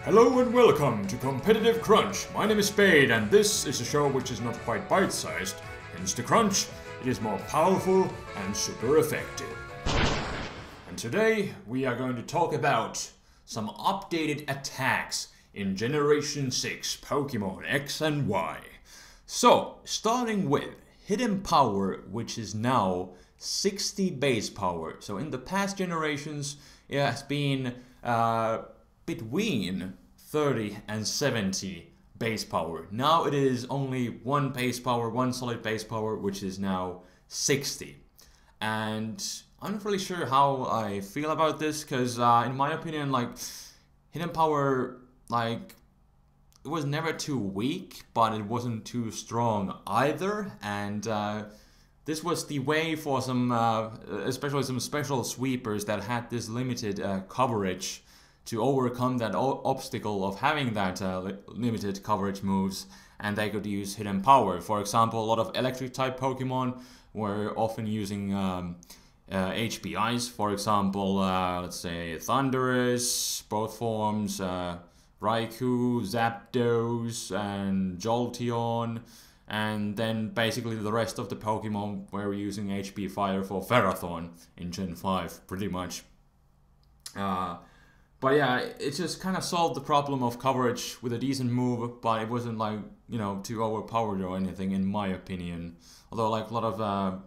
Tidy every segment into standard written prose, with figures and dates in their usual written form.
Hello and welcome to Competitive Crunch. My name is Spade, and this is a show which is not quite bite-sized. Hence the crunch, it is more powerful and super effective. And today we are going to talk about some updated attacks in Generation 6 Pokemon X and Y. So, starting with Hidden Power, which is now 60 base power. So in the past generations it has been between 30 and 70 base power. Now it is only one base power, one solid base power, which is now 60. And I'm not really sure how I feel about this, because in my opinion, like, hidden power, like, it was never too weak, but it wasn't too strong either. And this was the way for some, especially some special sweepers that had this limited coverage, to overcome that obstacle of having that limited coverage moves, and they could use hidden power. For example, a lot of electric type Pokemon were often using HPIs. For example, let's say Thundurus, both forms, Raikou, Zapdos, and Jolteon, and then basically the rest of the Pokemon were using HP Fire for Ferrothorn in Gen 5, pretty much. But yeah, it just kind of solved the problem of coverage with a decent move, but it wasn't, like, you know, too overpowered or anything, in my opinion. Although, like, a lot of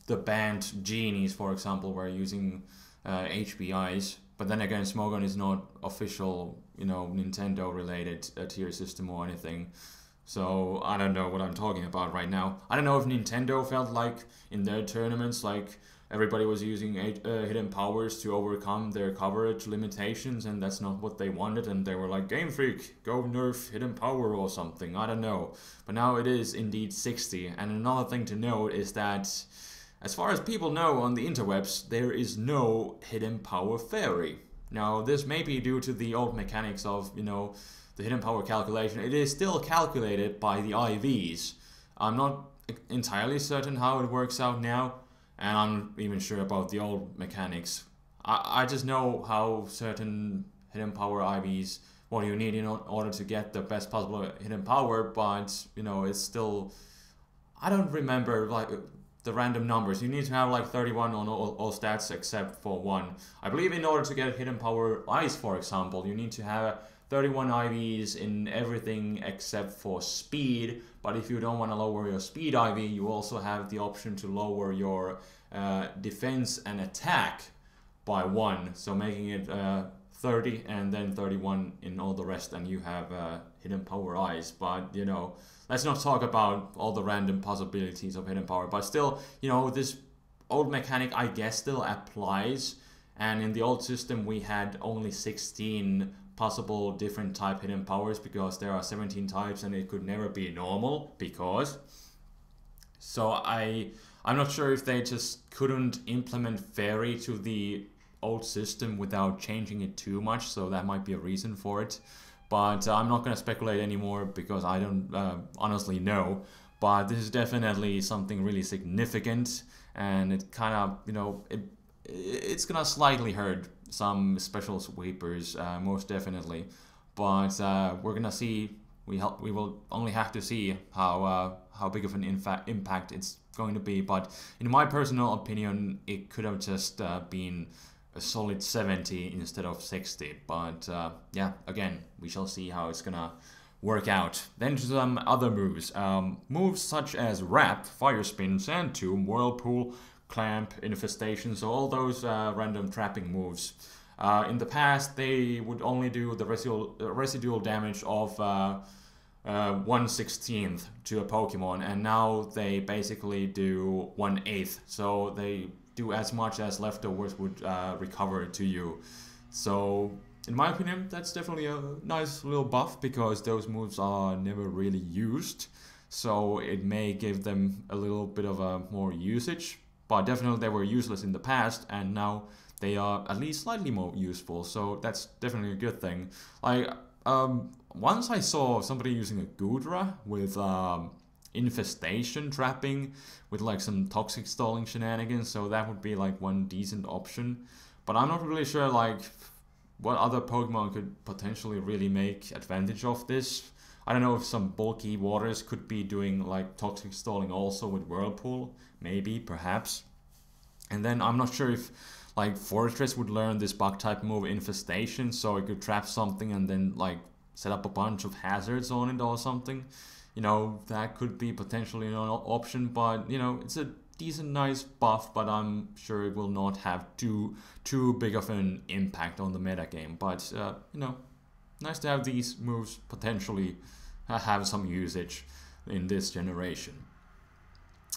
the banned genies, for example, were using HPIs. But then again, Smogon is not official, you know, Nintendo related tier system or anything. So I don't know what I'm talking about right now. I don't know if Nintendo felt like in their tournaments, like, everybody was using hidden powers to overcome their coverage limitations, and that's not what they wanted, and they were like, Game Freak, go nerf hidden power or something, I don't know. But now it is indeed 60, and another thing to note is that, as far as people know on the interwebs, there is no hidden power fairy. Now, this may be due to the old mechanics of, you know, the hidden power calculation. It is still calculated by the IVs. I'm not entirely certain how it works out now, and I'm not even sure about the old mechanics. I just know how certain hidden power IVs, what you need in order to get the best possible hidden power, but, you know, it's still, I don't remember, like, the random numbers. You need to have like 31 on all stats except for one. I believe in order to get hidden power ice, for example, you need to have 31 IVs in everything except for speed. But if you don't want to lower your speed IV, you also have the option to lower your defense and attack by 1. So making it 30 and then 31 in all the rest, and you have hidden power ice. But, you know, let's not talk about all the random possibilities of hidden power. But still, you know, this old mechanic, I guess, still applies. And in the old system, we had only 16 possible different type hidden powers, because there are 17 types and it could never be normal, because. So I'm not sure if they just couldn't implement fairy to the old system without changing it too much, so that might be a reason for it. But I'm not going to speculate anymore, because I don't honestly know. But this is definitely something really significant, and it kind of, you know, it's going to slightly hurt some special sweepers, most definitely. But we're going to see, we will only have to see how big of an impact it's going to be. But in my personal opinion, it could have just been a solid 70 instead of 60. But yeah, again, we shall see how it's gonna work out. Then to some other moves. Moves such as Wrap, Fire Spin, Sand Tomb, Whirlpool, Clamp, Infestation, so all those random trapping moves. In the past, they would only do the residual damage of 1/16 to a Pokemon, and now they basically do 1/8. So they do as much as leftovers would recover to you. So in my opinion, that's definitely a nice little buff, because those moves are never really used. So it may give them a little bit of a more usage, but definitely they were useless in the past, and now they are at least slightly more useful. So that's definitely a good thing. Like, once I saw somebody using a Goodra with Infestation trapping with like some toxic stalling shenanigans, so that would be like one decent option. But I'm not really sure like what other Pokemon could potentially really make advantage of this. I don't know if some bulky waters could be doing like toxic stalling also with Whirlpool, maybe, perhaps. And then I'm not sure if like Fortress would learn this bug type move Infestation, so it could trap something and then like set up a bunch of hazards on it or something. You know, that could be potentially an option, but you know, it's a decent, nice buff, but I'm sure it will not have too big of an impact on the metagame. But you know, nice to have these moves potentially have some usage in this generation.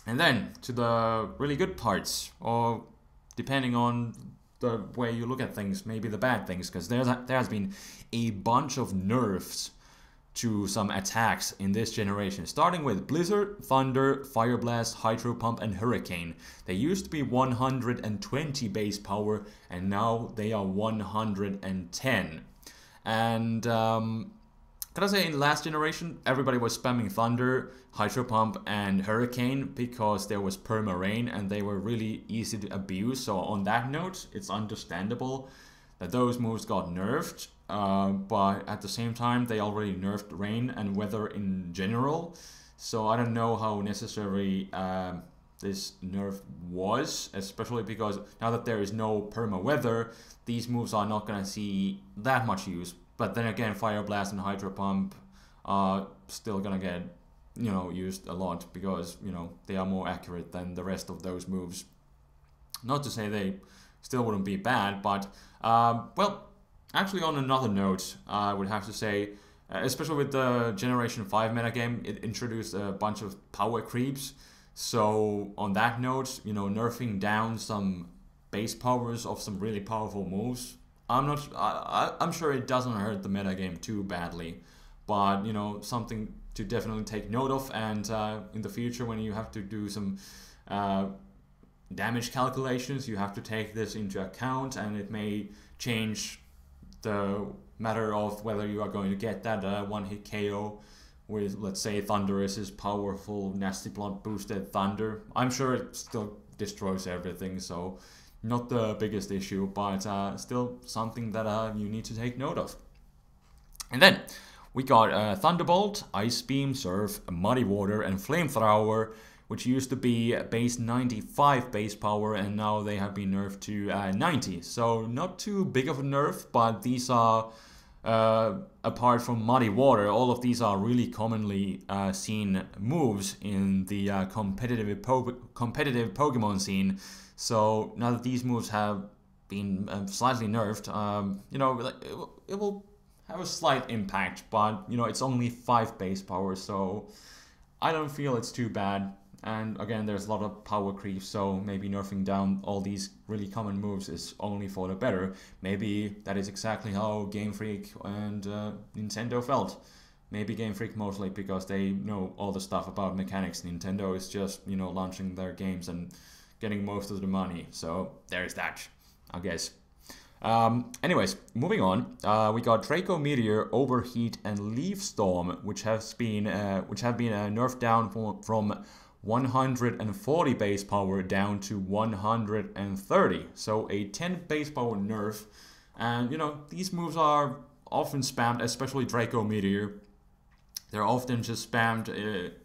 And then to the really good parts, or depending on the way you look at things, maybe the bad things, because there has been a bunch of nerfs to some attacks in this generation, starting with Blizzard, Thunder, Fire Blast, Hydro Pump, and Hurricane. They used to be 120 base power, and now they are 110. And gotta say, in the last generation, everybody was spamming Thunder, Hydro Pump, and Hurricane because there was perma rain, and they were really easy to abuse. So on that note, it's understandable that those moves got nerfed. But at the same time, they already nerfed rain and weather in general, so I don't know how necessary this nerf was, especially because now that there is no perma weather, these moves are not gonna see that much use. But then again, Fire Blast and Hydro Pump are still gonna get, you know, used a lot because, you know, they are more accurate than the rest of those moves. Not to say they still wouldn't be bad, but well, actually, on another note, I would have to say, especially with the Generation 5 metagame, it introduced a bunch of power creeps. So on that note, you know, nerfing down some base powers of some really powerful moves, I'm sure it doesn't hurt the metagame too badly. But, you know, something to definitely take note of, and in the future when you have to do some damage calculations, you have to take this into account, and it may change the matter of whether you are going to get that one-hit KO with, let's say, Thunderous' powerful Nasty Plot boosted Thunder. I'm sure it still destroys everything, so not the biggest issue, but still something that you need to take note of. And then we got Thunderbolt, Ice Beam, Surf, Muddy Water, and Flamethrower, which used to be base 95 base power, and now they have been nerfed to 90. So not too big of a nerf, but these are, apart from Muddy Water, all of these are really commonly seen moves in the competitive Pokemon scene. So now that these moves have been slightly nerfed, you know, it will have a slight impact, but, you know, it's only 5 base power, so I don't feel it's too bad. And again, there's a lot of power creep, so maybe nerfing down all these really common moves is only for the better. Maybe that is exactly how Game Freak and Nintendo felt. Maybe Game Freak mostly because they know all the stuff about mechanics. Nintendo is just, you know, launching their games and getting most of the money. So there's that, I guess. Anyways, moving on, we got Draco Meteor, Overheat, and Leaf Storm, which have been nerfed down from 140 base power down to 130, so a 10 base power nerf. And you know, these moves are often spammed, especially Draco Meteor. They're often just spammed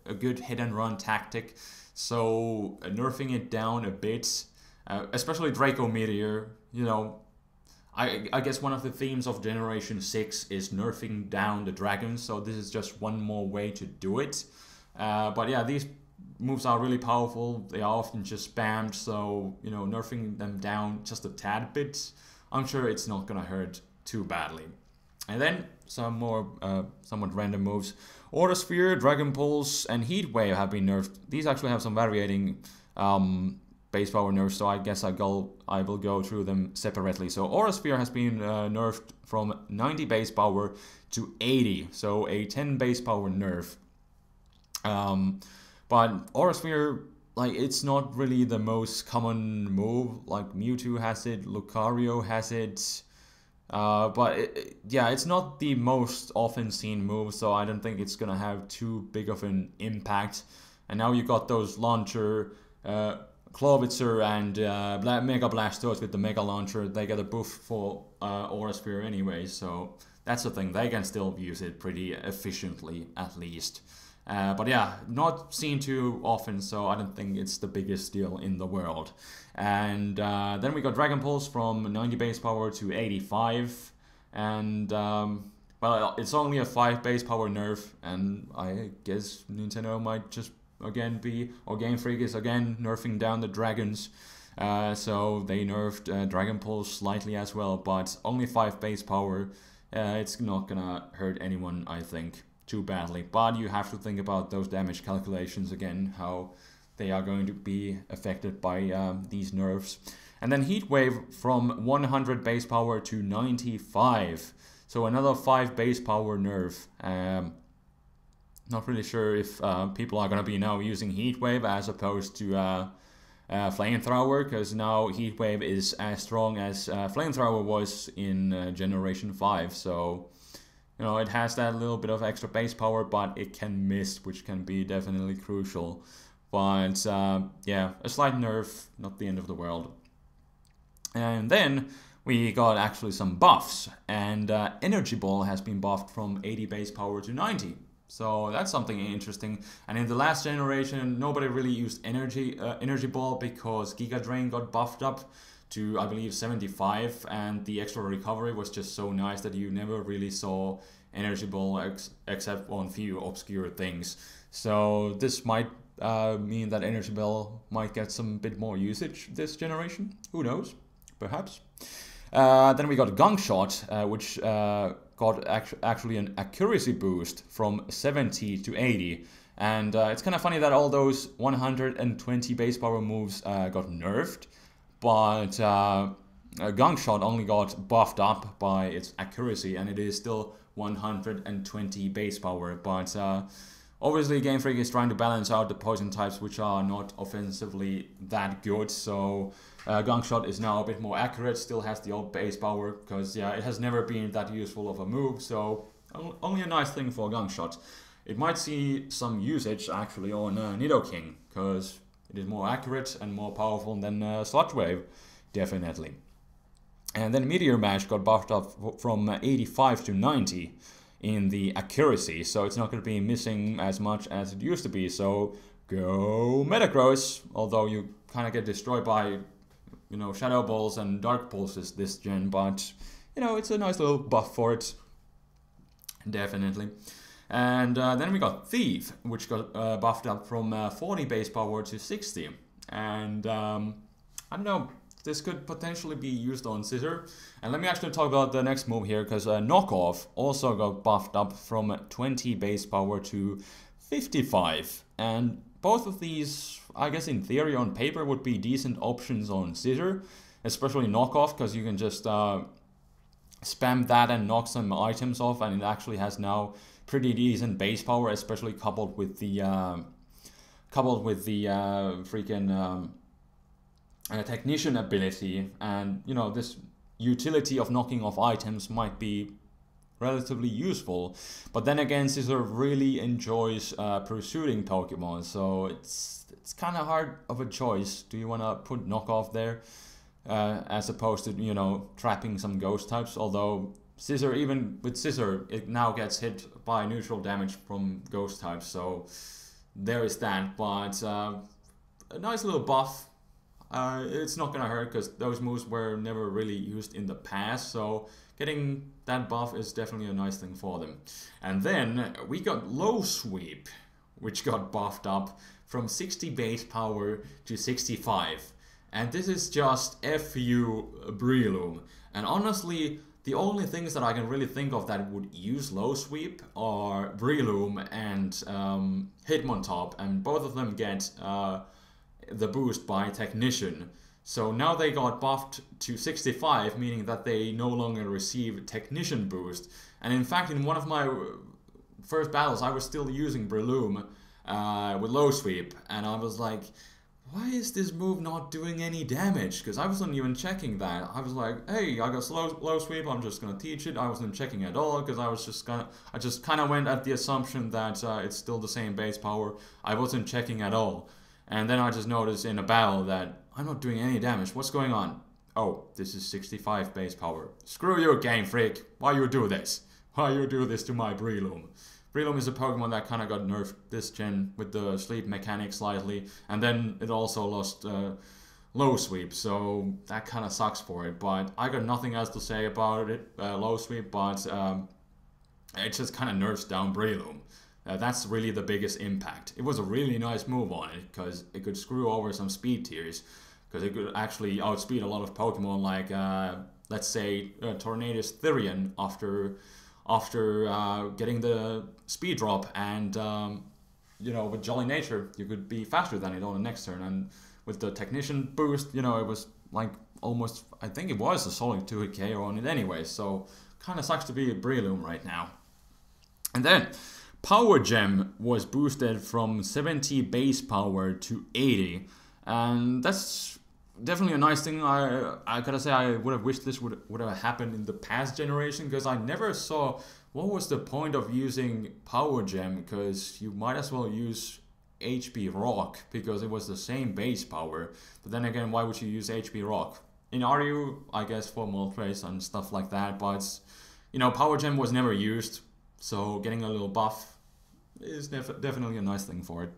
a good hit and run tactic, so nerfing it down a bit, especially Draco Meteor, you know, I guess one of the themes of Generation 6 is nerfing down the dragons, so this is just one more way to do it. But yeah, these moves are really powerful. They are often just spammed, so, you know, nerfing them down just a tad bit, I'm sure it's not gonna hurt too badly. And then some more somewhat random moves. Aura Sphere, Dragon Pulse, and Heat Wave have been nerfed. These actually have some varying base power nerfs, so I guess I will go through them separately. So Aura Sphere has been nerfed from 90 base power to 80, so a 10 base power nerf. But Aura Sphere, like, it's not really the most common move. Like, Mewtwo has it, Lucario has it, but yeah, it's not the most often seen move, so I don't think it's gonna have too big of an impact. And now you got those launcher Clawitzer and Mega Blastoise with the Mega Launcher, they get a buff for Aura Sphere anyway, so that's the thing, they can still use it pretty efficiently at least. But yeah, not seen too often, so I don't think it's the biggest deal in the world. And then we got Dragon Pulse from 90 base power to 85, and well, it's only a 5 base power nerf, and I guess Nintendo might just again be, or Game Freak is again nerfing down the dragons. So they nerfed Dragon Pulse slightly as well, but only 5 base power. It's not gonna hurt anyone, I think, too badly. But you have to think about those damage calculations again, how they are going to be affected by these nerfs. And then Heat Wave from 100 base power to 95. So another 5 base power nerf. Not really sure if people are going to be now using Heat Wave as opposed to Flamethrower, because now Heat Wave is as strong as Flamethrower was in Generation 5. So, you know, it has that little bit of extra base power, but it can miss, which can be definitely crucial. But yeah, a slight nerf, not the end of the world. And then we got actually some buffs, and Energy Ball has been buffed from 80 base power to 90. So that's something interesting. And in the last generation, nobody really used Energy Ball because Giga Drain got buffed up to, I believe, 75, and the extra recovery was just so nice that you never really saw Energy Ball except on few obscure things. So this might mean that Energy Ball might get some bit more usage this generation. Who knows? Perhaps. Then we got Gunk Shot, which got actually an accuracy boost from 70 to 80. And it's kind of funny that all those 120 base power moves got nerfed, but Gunk Shot only got buffed up by its accuracy, and it is still 120 base power. But obviously Game Freak is trying to balance out the poison types which are not offensively that good, so Gunk Shot is now a bit more accurate, still has the old base power, because yeah, it has never been that useful of a move, so only a nice thing for Gunk Shot. It might see some usage actually on Nidoking, because it is more accurate and more powerful than Sludge Wave, definitely. And then Meteor Mash got buffed up from 85 to 90 in the accuracy, so it's not going to be missing as much as it used to be, so go Metagross, although you kind of get destroyed by, you know, Shadow Balls and Dark Pulses this gen, but, you know, it's a nice little buff for it, definitely. And then we got Thief, which got buffed up from 40 base power to 60, and I don't know, this could potentially be used on Scissor. And let me actually talk about the next move here, because Knockoff also got buffed up from 20 base power to 55. And both of these, I guess in theory on paper, would be decent options on Scissor. Especially Knockoff, because you can just spam that and knock some items off, and it actually has now pretty decent base power, especially coupled with the freaking Technician ability. And you know, this utility of knocking off items might be relatively useful, but then again, Scissor really enjoys pursuing Pokemon, so it's kind of hard of a choice. Do you want to put Knockoff there as opposed to, you know, trapping some ghost types? Although Scissor, even with Scissor, it now gets hit by neutral damage from ghost types, so there is that. But a nice little buff. It's not gonna hurt because those moves were never really used in the past, so getting that buff is definitely a nice thing for them. And then we got Low Sweep, which got buffed up from 60 base power to 65. And this is just FU Breloom. And honestly, the only things that I can really think of that would use Low Sweep are Breloom and Hitmontop, and both of them get the boost by Technician. So now they got buffed to 65, meaning that they no longer receive Technician boost. And in fact, in one of my first battles, I was still using Breloom with Low Sweep, and I was like, why is this move not doing any damage? Because I wasn't even checking that. I was like, hey, I got Low Sweep, I'm just gonna teach it. I wasn't checking at all, because I just kind of went at the assumption that it's still the same base power. I wasn't checking at all. And then I just noticed in a battle that I'm not doing any damage. What's going on? Oh, this is 65 base power. Screw you, Game Freak. Why you do this? Why you do this to my Breloom? Breloom is a Pokemon that kind of got nerfed this gen with the sleep mechanic slightly. And then it also lost low sweep, so that kind of sucks for it. But I got nothing else to say about it, low sweep, but it just kind of nerfs down Breloom. That's really the biggest impact. It was a really nice move on it, because it could screw over some speed tiers, because it could actually outspeed a lot of Pokemon like, let's say, Tornadus Therian after getting the speed drop, and, you know, with Jolly Nature, you could be faster than it on the next turn, and with the Technician boost, you know, it was like almost, I think it was a solid 2-hit KO on it anyway, so kind of sucks to be a Breloom right now. And then, Power Gem was boosted from 70 base power to 80, and that's definitely a nice thing. I gotta say, I would have wished this would have happened in the past generation, because I never saw what was the point of using Power Gem, because you might as well use HP Rock, because it was the same base power. But then again, why would you use HP Rock? In RU, I guess for Moltres and stuff like that, but, you know, Power Gem was never used, so getting a little buff is definitely a nice thing for it.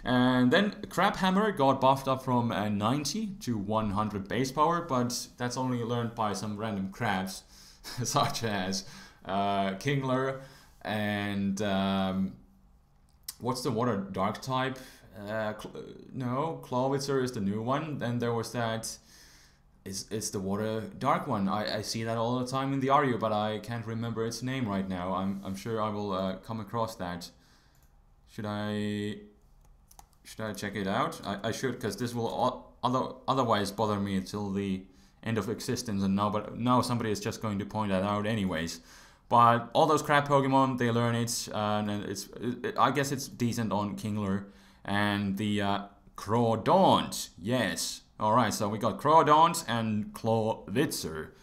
And then Crab Hammer got buffed up from 90 to 100 base power, but that's only learned by some random crabs, such as Kingler and what's the water dark type? No, Clawitzer is the new one. Then there was that. It's the water dark one. I see that all the time in the RU, but I can't remember its name right now. I'm sure I will come across that. Should I check it out? I should, because this will otherwise bother me until the end of existence. And now somebody is just going to point that out anyways. But all those crab Pokemon, they learn it, and I guess it's decent on Kingler. And the Crawdaunt, yes. Alright, so we got Crawdaunt and Clawitzer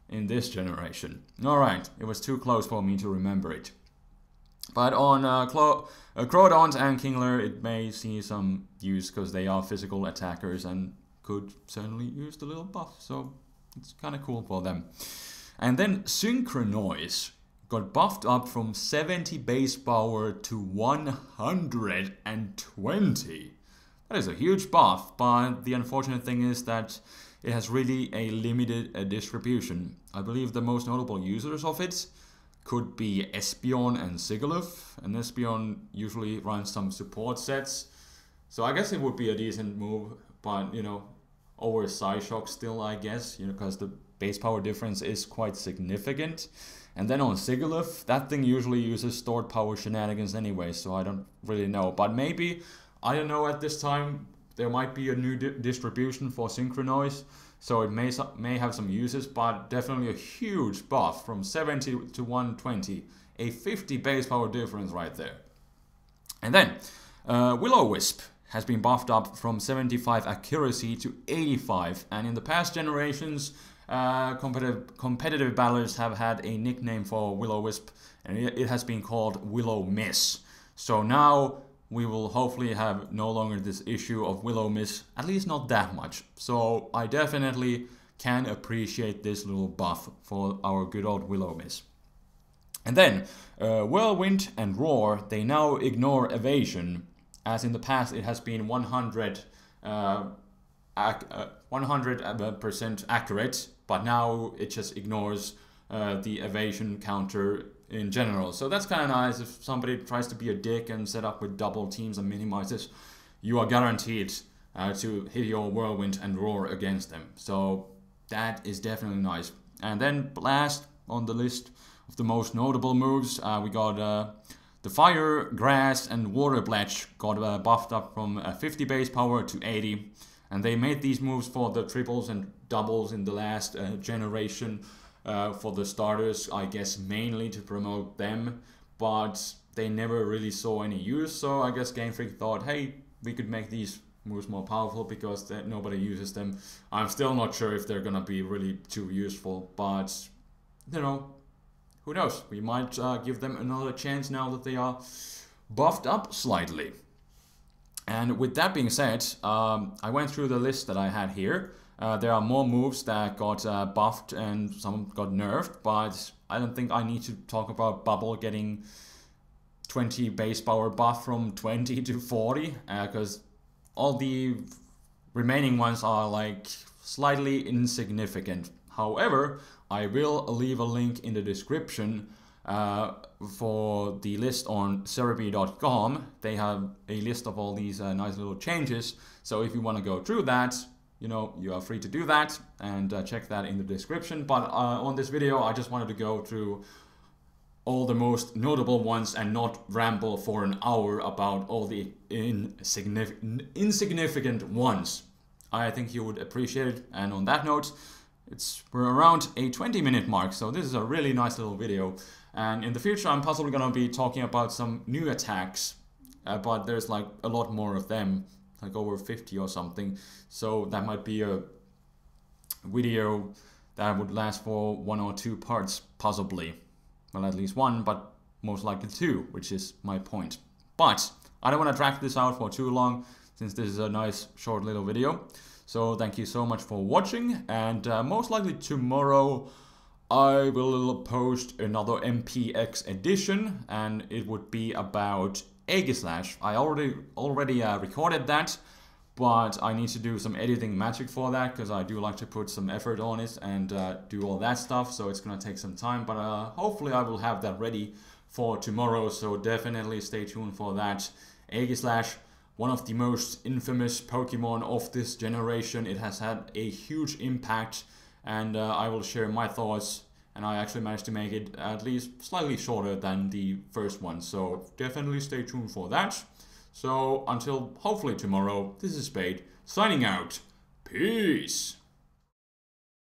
in this generation. Alright, it was too close for me to remember it. But on Crawdaunt and Kingler, it may see some use, because they are physical attackers and could certainly use the little buff. So it's kind of cool for them. And then Synchronoise got buffed up from 70 base power to 120. That is a huge buff, but the unfortunate thing is that it has really a limited distribution. I believe the most notable users of it could be Espeon and Sigilyph, and Espeon usually runs some support sets, so I guess it would be a decent move, but, you know, over Psyshock still, I guess, you know, because the base power difference is quite significant. And then on Sigilyph, that thing usually uses stored power shenanigans anyway, so I don't really know. But maybe, I don't know, at this time, there might be a new distribution for Synchronoise, so it may have some uses, but definitely a huge buff from 70 to 120. A 50 base power difference right there. And then, Will-O-Wisp has been buffed up from 75 accuracy to 85, and in the past generations, competitive battlers have had a nickname for Will-O-Wisp, and it has been called Willow-Miss. So now we will hopefully have no longer this issue of Willow-Miss, at least not that much. So I definitely can appreciate this little buff for our good old Willow-Miss. And then, Whirlwind and Roar, they now ignore evasion, as in the past it has been 100% accurate, but now it just ignores the evasion counter in general. So that's kind of nice. If somebody tries to be a dick and set up with double teams and minimizes, you are guaranteed to hit your Whirlwind and Roar against them. So that is definitely nice. And then last on the list of the most notable moves, we got the Fire, Grass and Water Pledge got buffed up from 50 base power to 80. And they made these moves for the triples and doubles in the last generation for the starters, I guess mainly to promote them, but they never really saw any use, so I guess Game Freak thought, hey, we could make these moves more powerful because nobody uses them. I'm still not sure if they're gonna be really too useful, but, you know, who knows? We might give them another chance now that they are buffed up slightly. And with that being said, I went through the list that I had here. There are more moves that got buffed and some got nerfed, but I don't think I need to talk about Bubble getting 20 base power buff from 20 to 40, because all the remaining ones are like slightly insignificant. However, I will leave a link in the description for the list on cerebi.com. They have a list of all these nice little changes. So if you want to go through that, you know, you are free to do that, and check that in the description. But on this video, I just wanted to go through all the most notable ones and not ramble for an hour about all the insignificant ones. I think you would appreciate it. And on that note, we're around a 20-minute mark, so this is a really nice little video. And in the future, I'm possibly going to be talking about some new attacks, but there's like a lot more of them, like over 50 or something. So that might be a video that would last for 1 or 2 parts, possibly. Well, at least 1, but most likely 2, which is my point. But I don't want to drag this out for too long, since this is a nice short little video. So thank you so much for watching, and most likely tomorrow I will post another MPX edition, and it would be about Aegislash. I already recorded that, but I need to do some editing magic for that, because I do like to put some effort on it and do all that stuff, so it's gonna take some time, but hopefully I will have that ready for tomorrow, so definitely stay tuned for that. Aegislash, one of the most infamous Pokemon of this generation. It has had a huge impact, and I will share my thoughts, and I actually managed to make it at least slightly shorter than the first one, so definitely stay tuned for that. So until hopefully tomorrow, this is Spade signing out. Peace!